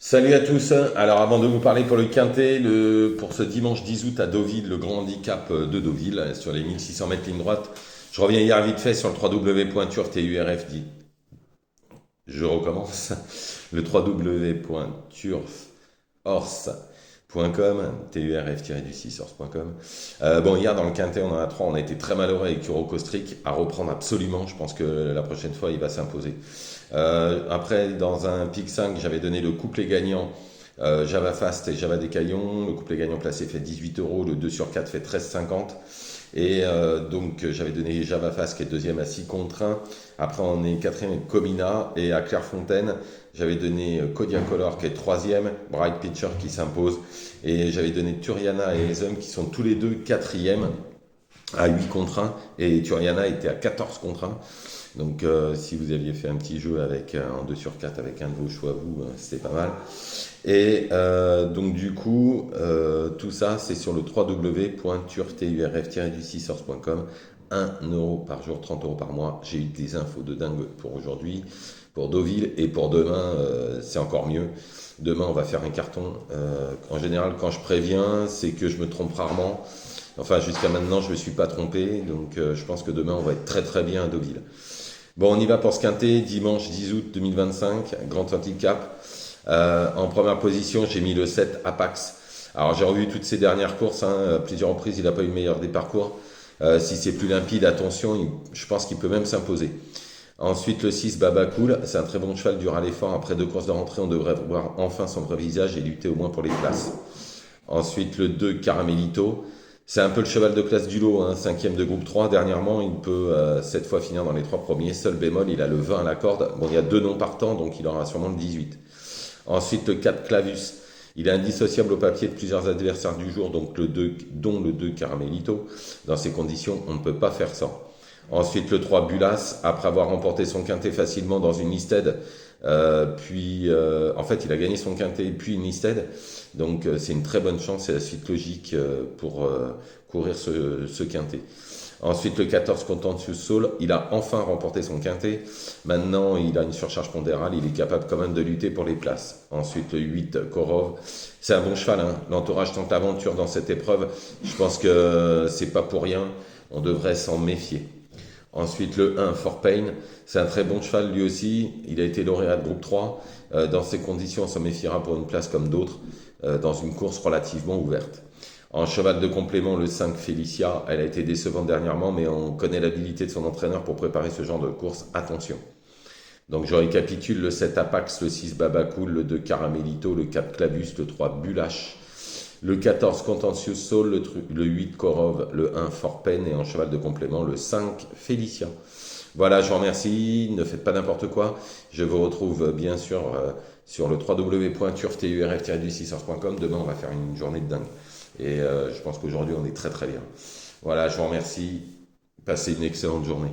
Salut à tous. Alors avant de vous parler pour le Quintet, pour ce dimanche 10 août à Deauville, le grand handicap de Deauville, sur les 1600 mètres ligne droite, je reviens hier vite fait sur le www.turf dit. Je recommence. Le www.turfhorse.com, turf-du6horse.com. Bon, hier dans le Quintet, on en a trois. On a été très malheureux avec Kuro Kostrick à reprendre absolument. Je pense que la prochaine fois, il va s'imposer. Après, dans un pic 5, j'avais donné le couplet gagnant Java Fast et Java Décaillon. Le couplet gagnant placé fait 18 euros, le 2 sur 4 fait 13,50. Et donc j'avais donné Java Fast qui est deuxième à 6 contre 1. Après on est quatrième avec Comina et à Clairefontaine j'avais donné Kodiak Color qui est troisième, Bright Pitcher qui s'impose et j'avais donné Turiana et Ezum qui sont tous les deux quatrième à 8 contre 1 et Turiana était à 14 contre 1. Donc si vous aviez fait un petit jeu avec en 2 sur 4 avec un de vos choix vous, c'était pas mal. Et donc du coup, tout ça c'est sur le www.turf-du6horse.com. 1 euro par jour, 30 euros par mois. J'ai eu des infos de dingue pour aujourd'hui, pour Deauville et pour demain, c'est encore mieux. Demain, on va faire un carton. En général, quand je préviens, c'est que je me trompe rarement. Enfin, jusqu'à maintenant, je ne me suis pas trompé. Donc, je pense que demain, on va être très très bien à Deauville. Bon, on y va pour ce quintet, dimanche 10 août 2025, grand handicap. En première position, j'ai mis le 7 Apax. Alors, j'ai revu toutes ces dernières courses. À plusieurs reprises, il n'a pas eu le meilleur des parcours. Si c'est plus limpide, attention, je pense qu'il peut même s'imposer. Ensuite, le 6 Baba Cool, c'est un très bon cheval dur à l'effort. Après deux courses de rentrée, on devrait voir enfin son vrai visage et lutter au moins pour les places. Ensuite, le 2 Caramelito. C'est un peu le cheval de classe du lot, cinquième de groupe 3. Dernièrement, il peut cette fois finir dans les trois premiers. Seul bémol, il a le 20 à la corde. Bon, il y a deux noms partants, donc il aura sûrement le 18. Ensuite, le 4 Clavus. Il est indissociable au papier de plusieurs adversaires du jour, donc dont le 2 Caramelito. Dans ces conditions, on ne peut pas faire ça. Ensuite, le 3 Bulas, après avoir remporté son quintet facilement dans une listed, en fait, il a gagné son quintet puis une listed. Donc, c'est une très bonne chance et la suite logique pour courir ce quintet. Ensuite, le 14 Contentious Soul, il a enfin remporté son quintet. Maintenant, il a une surcharge pondérale, il est capable quand même de lutter pour les places. Ensuite, le 8 Korov, c'est un bon cheval. L'entourage tente l'aventure dans cette épreuve. Je pense que c'est pas pour rien. On devrait s'en méfier. Ensuite, le 1 For Pain, c'est un très bon cheval lui aussi. Il a été lauréat de groupe 3. Dans ces conditions, on s'en méfiera pour une place comme d'autres, dans une course relativement ouverte. En cheval de complément, le 5 Felicia, elle a été décevante dernièrement, mais on connaît l'habilité de son entraîneur pour préparer ce genre de course. Attention. Donc je récapitule: le 7 Apax, le 6 Babacool, le 2 Caramelito, le 4 Clavus, le 3 Bulash, le 14 Contentious Soul, le 8 Korov, le 1 Fort Pen et en cheval de complément, le 5 Felicia. Voilà, je vous remercie, ne faites pas n'importe quoi. Je vous retrouve bien sûr sur le www.turf-du6horse.com. Demain, on va faire une journée de dingue. Et je pense qu'aujourd'hui, on est très très bien. Voilà, je vous remercie. Passez une excellente journée.